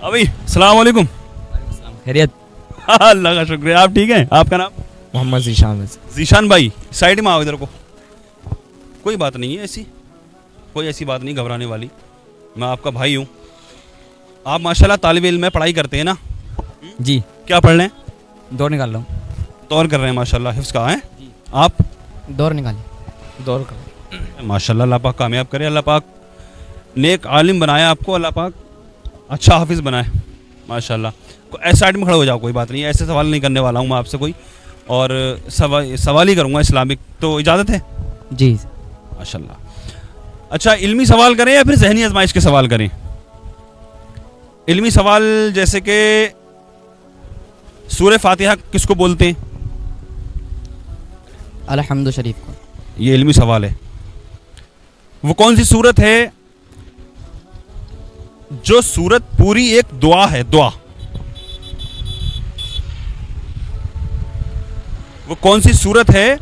अभी अस्सलाम वालेकुम। खैरियत? अल्लाह का शुक्रिया। आप ठीक हैं? आपका नाम? मोहम्मद ज़ीशान। जीशान भाई, साइड में आओ इधर को। कोई बात नहीं है ऐसी, कोई ऐसी बात नहीं घबराने वाली। मैं आपका भाई हूँ। आप माशाल्लाह तालिब इल्म में पढ़ाई करते हैं ना? जी, क्या पढ़ रहे हैं? दौड़ निकाल रहा हूँ। दौर कर रहे हैं माशाल्लाह, हिफ्ज़ कहाँ है? आप? दौड़ निकाली, दौड़ कर। माशाल्लाह, अल्लाह पाक कामयाब करे, अल्लाह पाक नेक आलिम बनाया आपको, अल्लाह पाक अच्छा हाफिज़ बनाए माशाल्लाह। ऐसे साइड में खड़े हो जाओ, कोई बात नहीं, ऐसे सवाल नहीं करने वाला हूँ मैं आपसे कोई, और सवाल ही करूँगा इस्लामिक, तो इजाज़त है? जी। माशाल्लाह। अच्छा, इल्मी सवाल करें या फिर ज़हनी आजमाइश के सवाल करें? इल्मी सवाल जैसे कि सूरह फातिहा किसको बोलते हैं? अलहम्दु शरीफ को। ये इल्मी सवाल है। वो कौन सी सूरत है जो सूरत पूरी एक दुआ है? दुआ। वो कौन सी सूरत है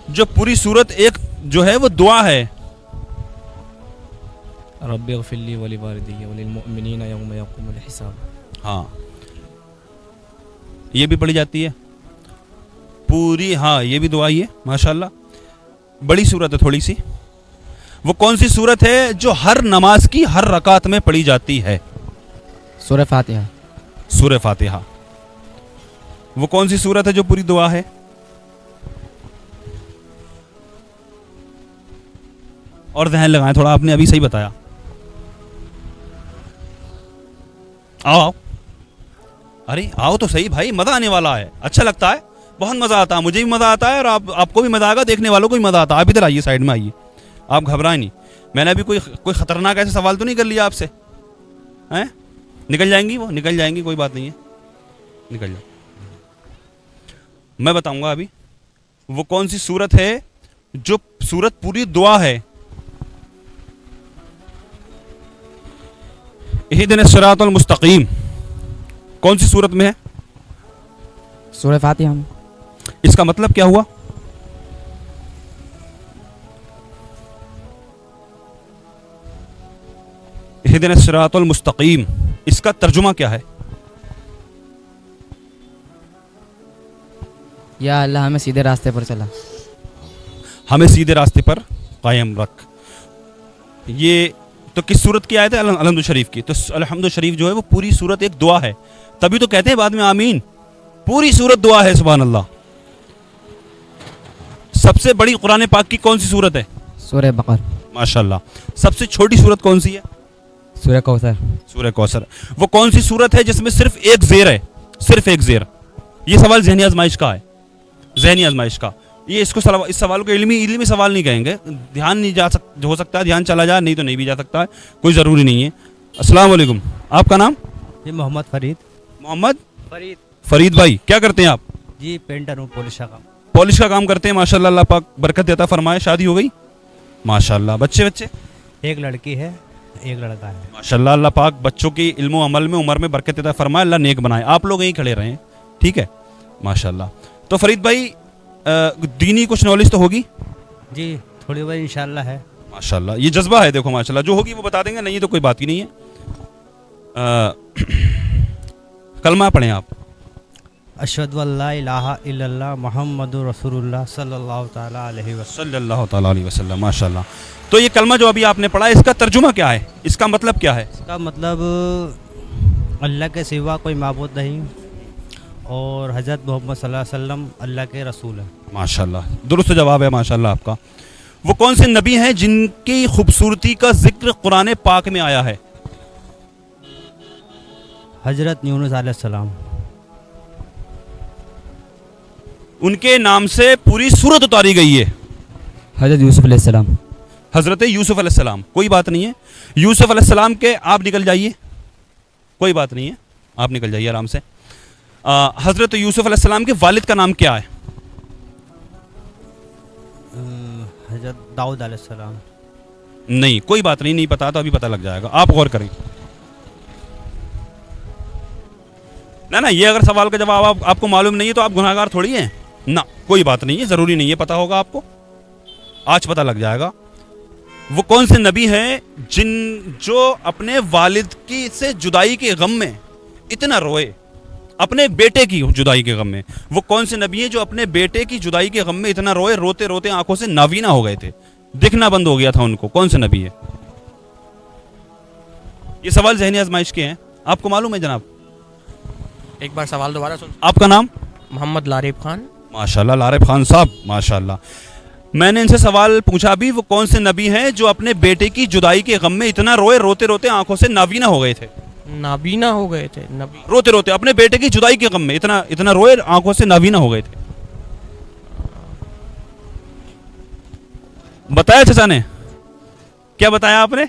जो पूरी सूरत एक जो है वो दुआ है? रब्बि ग़फ़िरली व लिवालिदैया व लिलमुअमिनीना यौम यक़ूमुल हिसाब। हाँ, ये भी पढ़ी जाती है पूरी। हाँ, ये भी दुआ ही है माशाल्लाह। बड़ी सूरत है थोड़ी सी। वो कौन सी सूरत है जो हर नमाज की हर रकात में पढ़ी जाती है? सूरह फातिहा। सूरह फातिहा। वो कौन सी सूरत है जो पूरी दुआ है? और ध्यान लगाएं थोड़ा, आपने अभी सही बताया। आओ आओ, अरे आओ तो सही भाई, मजा आने वाला है, अच्छा लगता है, बहुत मजा आता है, मुझे भी मजा आता है और आपको भी मजा आएगा, देखने वालों को भी मजा आता है। आप इधर आइए, साइड में आइए, आप घबराएं नहीं। मैंने अभी कोई खतरनाक ऐसे सवाल तो नहीं कर लिया आपसे, हैं? निकल जाएंगी वो, निकल जाएंगी, कोई बात नहीं है, निकल जाओ। मैं बताऊंगा अभी वो कौन सी सूरत है जो सूरत पूरी दुआ है। इहदिनस सिरातल मुस्तकीम कौन सी सूरत में है? सूरह फातिहा में। इसका मतलब क्या हुआ? इहदिनस सिरातल मुस्तकीम, इसका तर्जुमा क्या है? या अल्लाह हमें सीधे रास्ते पर चला, हमें सीधे रास्ते पर कायम रख। ये तो किस सूरत की आयत है? अलहम्दु शरीफ की। तो अलहम्दु शरीफ जो है वो पूरी सूरत एक दुआ है, तभी तो कहते हैं बाद में आमीन। पूरी सूरत दुआ है, सुभान अल्लाह। सबसे बड़ी कुरान पाक की कौन सी सूरत है? सूरह बकर। माशाल्लाह। सबसे छोटी सूरत कौन सी है? सूरह कौसर। सूरह कौसर। वो कौन सी सूरत है जिसमें सिर्फ एक जेर है? सिर्फ एक जेर। ये सवाल ज़हनी आजमाइश का है, ज़हनी आजमाइश का। ये इस सवाल को इल्मी सवाल नहीं कहेंगे, ध्यान नहीं जा हो सकता है ध्यान चला जाए, नहीं तो नहीं भी जा सकता है, कोई ज़रूरी नहीं है। अस्सलाम वालेकुम, आपका नाम? जी मोहम्मद फरीद। मोहम्मद फरीद। फरीद भाई, क्या करते हैं आप? जी पेंटर हूँ, पॉलिश का काम। पॉलिश का काम करते हैं, माशाल्लाह, अल्लाह पाक बरकत देता फरमाए। शादी हो गई? माशाल्लाह। बच्चे? एक लड़की है, एक लड़का है। माशाल्लाह, अल्लाह पाक बच्चों की इल्म अमल में उम्र में बरकत देता फरमाए, अल्लाह नेक बनाए। आप लोग यहीं खड़े रहें, ठीक है? माशाल्लाह। तो फरीद भाई, दीनी कुछ नॉलेज तो होगी? जी थोड़ी बहुत इंशाल्लाह है। माशाल्लाह, ये जज्बा है, देखो माशाल्लाह, जो होगी वो बता देंगे, नहीं तो कोई बात ही नहीं है। कलमा पढ़ें आप। अशहदु अल्ला इलाहा इल्लल्लाह मुहम्मदुर रसूलुल्लाह सल्लल्लाहु ताला अलैहि वसल्लम। माशाल्लाह। तो ये कलमा जो अभी आपने पढ़ा, इसका तर्जुमा क्या है? इसका मतलब क्या है? इसका मतलब अल्लाह के सिवा कोई माबूद नहीं और हज़रत मोहम्मद सल्लल्लाहु अलैहि वसल्लम अल्लाह के रसूल हैं। माशाल्लाह, दुरुस्त जवाब है माशाल्लाह आपका। वो कौन से नबी हैं जिनकी खूबसूरती का जिक्र कुरान पाक में आया है? हज़रत यूनुस अलैहिस्सलाम। उनके नाम से पूरी सूरत उतारी गई है। हज़रत यूसुफ अलैहिस्सलाम। हज़रत यूसुफ अलैहिस्सलाम। कोई बात नहीं है, यूसुफ अलैहिस्सलाम के आप निकल जाइए, कोई बात नहीं है, आप निकल जाइए आराम से। हज़रत यूसुफ अलैहिस्सलाम के वालिद का नाम क्या है? हज़रत दाऊद अलैहिस्सलाम। नहीं, कोई बात नहीं, नहीं पता तो अभी पता लग जाएगा, आप गौर करें। ना, ये अगर सवाल का जवाब आपको मालूम नहीं है तो आप गुनाहगार थोड़ी हैं ना, कोई बात नहीं है, ज़रूरी नहीं है पता होगा आपको, आज पता लग जाएगा। वो कौन से नबी हैं जो अपने वालिद की से जुदाई के गम में اتنا روئے اپنے بیٹے کی جدائی کے غم میں. وہ کون سے نبی ہیں جو اپنے بیٹے کی جدائی کے غم میں اتنا روئے, روتے روتے آنکھوں سے نابینا ہو گئے تھے, دکھنا بند ہو گیا تھا ان کو؟ کون سے نبی ہے؟ یہ سوال ذہنی آزمائش کے ہیں, آپ کو معلوم ہے جناب؟ ایک بار سوال دوبارہ سن. آپ کا نام؟ محمد لارب خان. ماشاءاللہ لارب خان صاحب ماشاءاللہ. میں نے ان سے سوال پوچھا بھی, وہ کون سے نبی ہیں جو اپنے بیٹے کی جدائی کے غم میں اتنا روئے, روتے روتے آنکھوں سے نابینا ہو گئے تھے؟ نابینا ہو گئے تھے. نبی روتے روتے اپنے بیٹے کی جدائی کے غم میں اتنا روئے, آنکھوں سے نابینا ہو گئے تھے. بتایا چچا نے؟ کیا بتایا آپ نے؟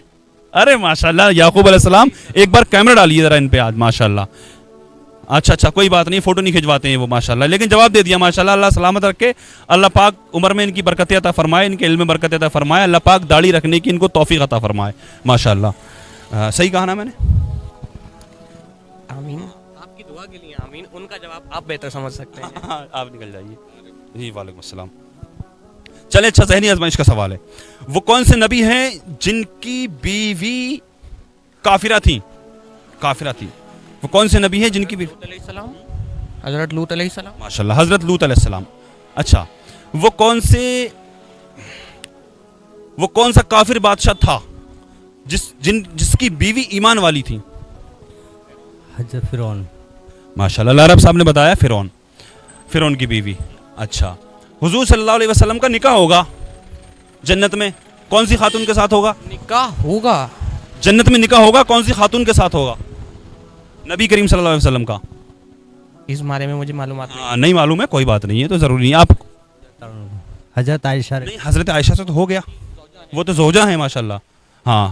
ارے ماشاءاللہ یعقوب علیہ السلام. ایک بار کیمرہ ڈالیے ذرا ان پہ آج ماشاءاللہ. اچھا کوئی بات نہیں, فوٹو نہیں کھنچواتے ہیں وہ ماشاءاللہ, لیکن جواب دے دیا ماشاءاللہ. اللہ سلامت رکھے, اللہ پاک عمر میں ان کی برکت عطا فرمائے, ان کے علم میں برکت عطا فرمائے, اللہ پاک داڑھی رکھنے کی ان کو توفیق عطا فرمائے ماشاءاللہ. صحیح کہا نا میں نے؟ آمین. آپ کی دعا کے لیے آمین. ان کا جواب آپ بہتر سمجھ سکتے ہیں. آپ نکل جائیے. جی وعلیکم السلام. چلے اچھا, ذہنی آزمائش کا سوال ہے. وہ کون سے نبی ہیں جن کی بیوی کافرہ تھی؟ وہ کون سے نبی ہیں جن کی بیوی؟ لوط علیہ السلام. حضرت لوط علیہ السلام. ماشاءاللہ حضرت لوط علیہ السلام. اچھا, وہ کون سا کافر بادشاہ تھا جس کی بیوی ایمان والی تھی؟ حضرت فرعون. ماشاءاللہ لارب صاحب نے بتایا فرعون کی بیوی. اچھا, حضور صلی اللہ علیہ وسلم کا نکاح ہوگا جنت میں, کون سی خاتون کے ساتھ ہوگا؟ نکاح ہوگا جنت میں, نکاح ہوگا کون سی خاتون کے ساتھ ہوگا نبی کریم صلی اللہ علیہ وسلم کا؟ اس بارے میں مجھے معلومات نہیں. نہیں معلوم ہے, کوئی بات نہیں ہے, تو ضروری نہیں. آپ حضرت عائشہ. نہیں, حضرت عائشہ سے تو ہو گیا, وہ تو زوجہ ہیں ماشاءاللہ. ہاں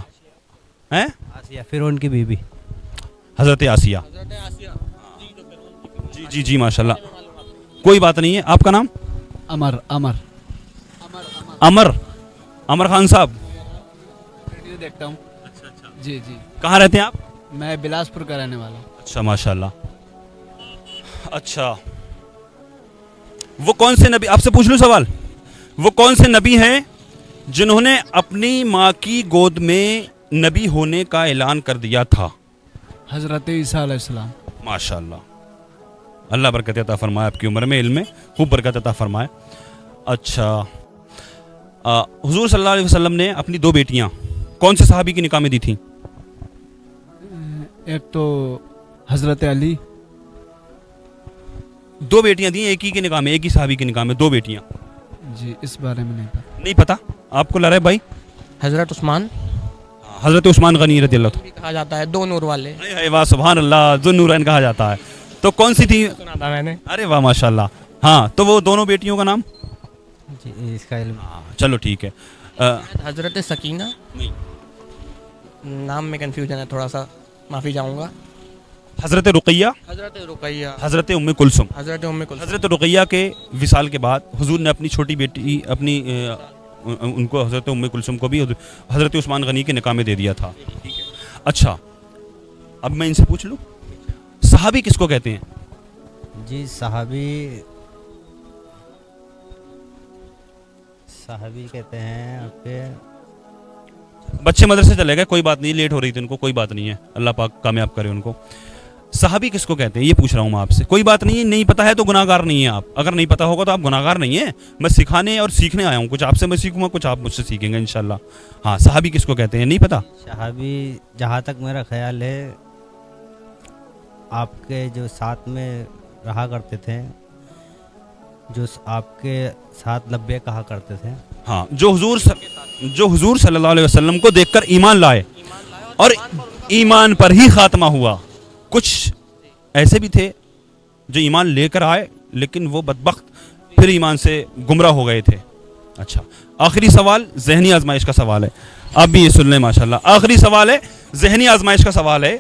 ہیں آسیہ فرعون کی بیوی. حضرت آسیہ. جی ماشاءاللہ, کوئی بات نہیں ہے. آپ کا نام؟ امر خان صاحب. ویڈیو دیکھتا ہوں. جی کہاں رہتے ہیں آپ؟ میں بلاسپور کا رہنے والا ہوں. اچھا ماشاءاللہ. اچھا, وہ کون سے نبی, آپ سے پوچھ لوں سوال, وہ کون سے نبی ہیں جنہوں نے اپنی ماں کی گود میں نبی ہونے کا اعلان کر دیا تھا؟ حضرت عیسیٰ علیہ السلام. ماشاءاللہ, اللہ برکت عطا فرمائے, آپ کی عمر میں علم میں خوب برکت عطا فرمائے. اچھا, حضور صلی اللہ علیہ وسلم نے اپنی 2 بیٹیاں کون سے صحابی کی نکاح میں دی تھیں؟ ایک تو حضرت علی. 2 بیٹیاں دی ایک ہی کے نکاح میں, ایک ہی صحابی کے نکاح میں 2 بیٹیاں. جی اس بارے میں نہیں پتا. نہیں پتا آپ کو؟ لارب بھائی. حضرت عثمان حضرت عثمان غنی رضی اللہ بھی کہا جاتا ہے, 2 نور والے. واہ سبحان اللہ, ذو النورین کہا جاتا ہے. تو کون سی تھی؟ سنا تھا میں نے. ارے واہ ماشاءاللہ. ہاں, تو وہ دونوں بیٹیوں کا نام؟ جی اس کا علم. چلو ٹھیک ہے. حضرت سکینہ. نہیں. نام میں کنفیوژن ہے تھوڑا سا, معافی چاہوں گا. حضرت رقیہ. حضرت رقیہ. حضرت ام کلثوم. حضرت ام کلثوم. حضرت رقیہ کے وصال کے بعد حضور نے اپنی چھوٹی بیٹی ان کو حضرت ام کلثوم کو بھی حضرت عثمان غنی کے نکاح میں دے دیا تھا. اچھا, اب میں ان سے پوچھ لوں صحابی کس کو کہتے ہیں؟ جی صحابی کہتے ہیں آپ کے. بچے مدرسے چلے گئے, کوئی بات نہیں, لیٹ ہو رہی تھی ان کو, کوئی بات نہیں ہے, اللہ پاک کامیاب کرے ان کو. صحابی کس کو کہتے ہیں یہ پوچھ رہا ہوں میں آپ سے. کوئی بات نہیں ہے, نہیں پتا ہے تو گناہ گار نہیں ہے آپ. اگر نہیں پتا ہوگا تو آپ گناہ گار نہیں ہیں. میں سکھانے اور سیکھنے آیا ہوں, کچھ آپ سے میں سیکھوں گا, کچھ آپ مجھ سے سیکھیں گے انشاءاللہ. ہاں, صحابی کس کو کہتے ہیں نہیں پتا؟ صحابی جہاں تک میرا خیال ہے آپ کے جو ساتھ میں رہا کرتے تھے, جو آپ کے ساتھ لبے کہا کرتے تھے. ہاں, جو حضور صلی اللہ علیہ وسلم کو دیکھ کر ایمان لائے اور ایمان پر ہی خاتمہ ہوا. کچھ ایسے بھی تھے جو ایمان لے کر آئے لیکن وہ بدبخت پھر ایمان سے گمراہ ہو گئے تھے. اچھا, آخری سوال ذہنی آزمائش کا سوال ہے, آپ بھی یہ سن لیں ماشاءاللہ. آخری سوال ہے, ذہنی آزمائش کا سوال ہے,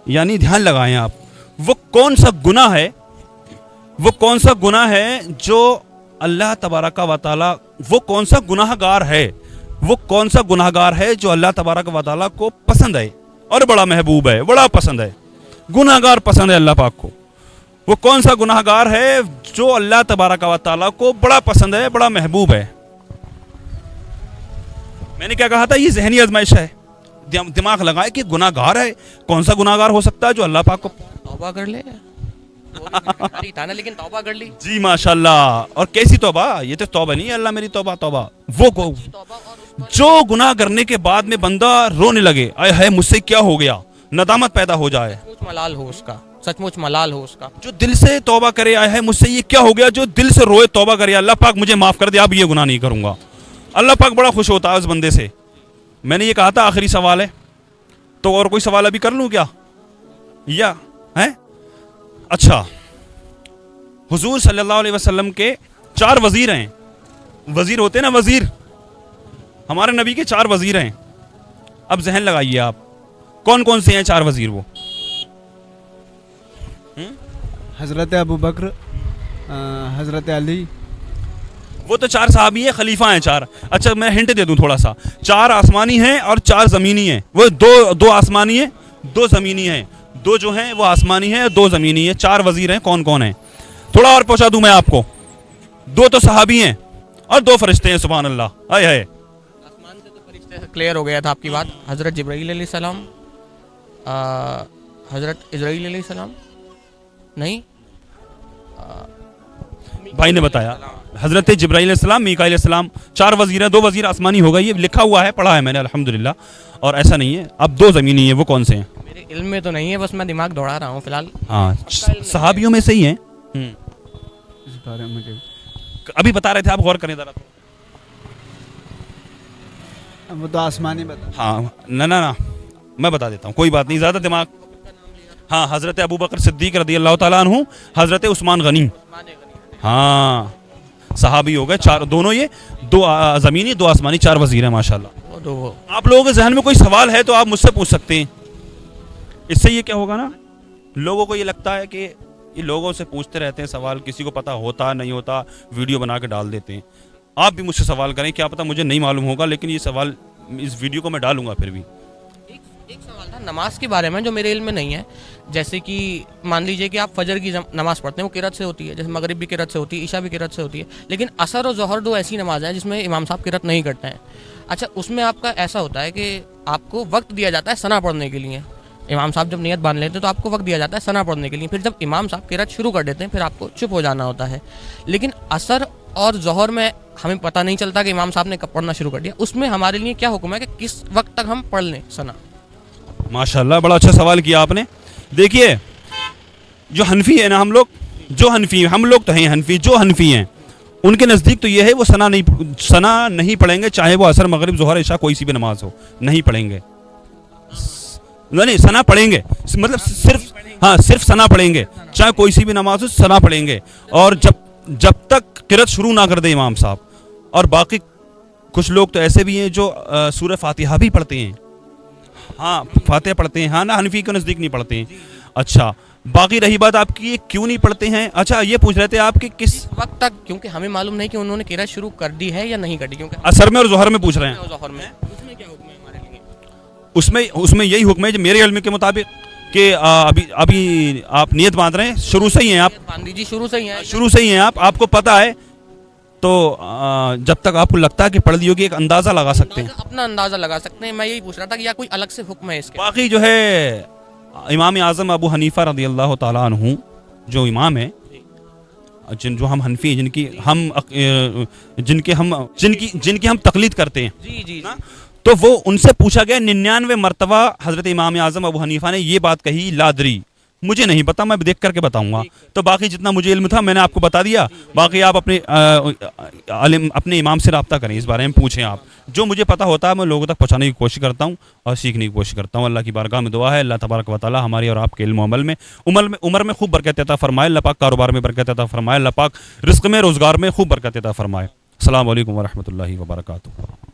یعنی دھیان لگائیں آپ. وہ کون سا گناہ ہے جو اللہ تبارک و تعالی, وہ کون سا گناہ گار ہے جو اللہ تبارک و تعالی کو پسند ہے اور بڑا محبوب ہے, بڑا پسند ہے. گناہ گار پسند ہے اللہ پاک کو. وہ کون سا گناہ گار ہے جو اللہ تبارک و تعالی کو بڑا پسند ہے, بڑا محبوب ہے؟ میں نے کیا کہا تھا, یہ ذہنی آزمائش ہے, दिमाग लगाए कि गुनाहगार है, कौन सा गुनाहगार हो सकता है जो अल्लाह पाक को तौबा कर ले, वो भी गुनहगार ही था ना, लेकिन तौबा कर ली। जी माशाल्लाह। और कैसी तौबा, ये तो तौबा नहीं है अल्लाह मेरी तौबा तौबा, वो तौबा और उस पर जो गुनाह करने के बाद में बंदा रोने लगे, आय है मुझसे क्या हो गया, नदामत पैदा हो जाए। सचमुच मलाल हो उसका, सचमुच मलाल हो उसका। जो दिल से तौबा करे, आय है मुझसे ये क्या हो गया, जो दिल से रोए तौबा करे, अल्लाह पाक मुझे माफ कर दे, अब ये गुनाह नहीं करूंगा, अल्लाह पाक बड़ा खुश होता है उस बंदे से। मैंने ये कहा था आखिरी सवाल है, तो और कोई सवाल अभी कर लूं क्या, या है? अच्छा, हुजूर सल्लल्लाहु अलैहि वसल्लम के 4 वजीर हैं, वजीर होते हैं ना वजीर, हमारे नबी के 4 वजीर हैं। अब जहन लगाइए आप, कौन कौन से हैं 4 वजीर वो? हज़रत अबू बकर, हज़रत अली, वो तो 4 सहाबी हैं, खलीफा हैं 4। अच्छा मैं हिंट दे दूं थोड़ा सा, 4 आसमानी हैं और 4 ज़मीनी हैं। वो दो आसमानी हैं, 2 ज़मीनी हैं, 2 जो हैं वो आसमानी हैं और 2 ज़मीनी हैं। 4 वजीर हैं, कौन कौन हैं? थोड़ा और पहुंचा दूं मैं आपको, 2 तो सहाबी हैं और 2 फरिश्ते हैं, सुभान अल्लाह। आए हाय, आसमान से तो फरिश्ते से क्लियर हो गया था आपकी बात। हज़रत जिब्राईल अलैहिस्सलाम, हज़रत इज़राईल अलैहिस्सलाम, नहीं भाई ने बताया हज़रत जिब्राईल अलैहिस्सलाम, मीकाईल अलैहिस्सलाम, 4 वजीर हैं, 2 वजीर आसमानी हो गए, ये लिखा हुआ है, पढ़ा है मैंने अल्हम्दुलिल्लाह। और ऐसा नहीं है, अब 2 ज़मीनी हैं, वो कौन से हैं? मेरे इल्म में तो नहीं है, बस मैं दिमाग दौड़ा रहा हूँ फिलहाल। हाँ, सहाबियों में से ही हैं। इस बारे में मुझे अभी बता रहे थे आप, गौर करें जरा तो। वो तो आसमानी बता। हाँ ना मैं बता देता हूँ, कोई बात नहीं, ज़्यादा दिमाग। हाँ, हज़रत अबू बकर सिद्दीक़ रज़ी अल्लाह ताला अन्हु, हज़रत उस्मान गनी, हाँ सहाबी हो गए 4, दोनों ये 2 ज़मीनी 2 आसमानी 4 वज़ीर हैं माशाल्लाह। वो तो वो आप लोगों के जहन में कोई सवाल है तो आप मुझसे पूछ सकते हैं। इससे ये क्या होगा ना, लोगों को ये लगता है कि ये लोगों से पूछते रहते हैं सवाल, किसी को पता होता नहीं होता, वीडियो बना के डाल देते हैं। आप भी मुझसे सवाल करें, क्या पता मुझे नहीं मालूम होगा, लेकिन ये सवाल इस वीडियो को मैं डालूंगा फिर भी। एक सवाल था नमाज के बारे में जो मेरे इल्म में नहीं है। जैसे कि मान लीजिए कि आप फजर की नमाज पढ़ते हैं, वो किरत से होती है, जैसे मगरिब भी किरत से होती है, ईशा भी किरत से होती है, लेकिन असर और ज़ोहर 2 ऐसी नमाज हैं जिसमें इमाम साहब किरत नहीं करते हैं। अच्छा, उसमें आपका ऐसा होता है कि आपको वक्त दिया जाता है सना पढ़ने के लिए। इमाम साहब जब नियत बांध लेते हैं तो आपको वक्त दिया जाता है सना पढ़ने के लिए, फिर जब इमाम साहब किरत शुरू कर देते हैं फिर आपको चुप हो जाना होता है। लेकिन असर और ज़ोहर में हमें पता नहीं चलता कि इमाम साहब ने कब पढ़ना शुरू कर दिया, उसमें हमारे लिए क्या हुक्म है कि किस वक्त तक हम पढ़ लें सना? माशाल्लाह, बड़ा अच्छा सवाल किया आपने। देखिए, जो हनफी है ना, हम लोग तो हैं हनफी, जो हनफी हैं उनके नज़दीक तो ये है वो सना नहीं पढ़ेंगे, चाहे वो असर मगरिब ज़ोहर इशा कोई सी भी नमाज हो, नहीं पढ़ेंगे। नहीं, सना पढ़ेंगे, मतलब सिर्फ सना पढ़ेंगे, चाहे कोई सी भी नमाज हो सना पढ़ेंगे। और जब तक किरत शुरू ना कर दे इमाम साहब। और बाकी कुछ लोग तो ऐसे भी हैं जो सूरह फातिहा भी पढ़ते हैं, हाँ फातिहा पढ़ते हैं, हाँ ना, हनफी के नज़दीक नहीं पढ़ते हैं। अच्छा, बाकी रही बात आपकी ये क्यों नहीं पढ़ते हैं, अच्छा ये पूछ रहे थे आप कि किस वक्त तक, क्योंकि हमें मालूम नहीं कि उन्होंने किरत शुरू कर दी है या नहीं कर दी, क्योंकि असर में और ज़ोहर में पूछ रहे हैं। ज़ोहर में उसमें क्या हुक्म है हमारे लिए? उसमें यही हुक्म है जो मेरे इल्म के मुताबिक कि अभी आप नियत बांध रहे हैं, शुरू से ही हैं आप, बांध दीजिए, शुरू से ही है। शुरू से ही हैं आपको पता है, तो जब तक आपको लगता है कि पढ़ ली होगी, एक अंदाज़ा लगा सकते हैं, अपना अंदाज़ा लगा सकते हैं। मैं यही पूछ रहा था कि या कोई अलग से हुक्म है इसके? बाकी जो है इमाम आज़म अबू हनीफ़ा रज़ी अल्लाह ताला अन्हु जो इमाम है, जो हम हनफी हैं, जिनकी हम तकलीद करते हैं, जी ना, तो वो उनसे पूछा गया 99 मरतबा हज़रत इमाम आज़म अबू हनीफ़ा ने ये बात कही, लादरी, मुझे नहीं पता, मैं देख करके बताऊंगा। तो बाकी जितना मुझे इल्म था मैंने आपको बता दिया, बाकी आप अपने इमाम से रब्ता करें, इस बारे में पूछें आप, जो मुझे पता होता है मैं लोगों तक पहुंचाने की कोशिश करता हूं और सीखने की कोशिश करता हूं। अल्लाह की बारगाह में दुआ है, अल्लाह तबारक व तआला हमारी और आपके इल्म अमल में उम्र में खूब बरकत अता फरमाए, अल्लाह पाक कारोबार में बरकत अता फरमाए, अल्लाह पाक रिज़्क़ में रोज़गार में खूब बरकत अता फरमाए। अस्सलामु अलैकुम व रहमतुल्लाहि व बरकातुहू।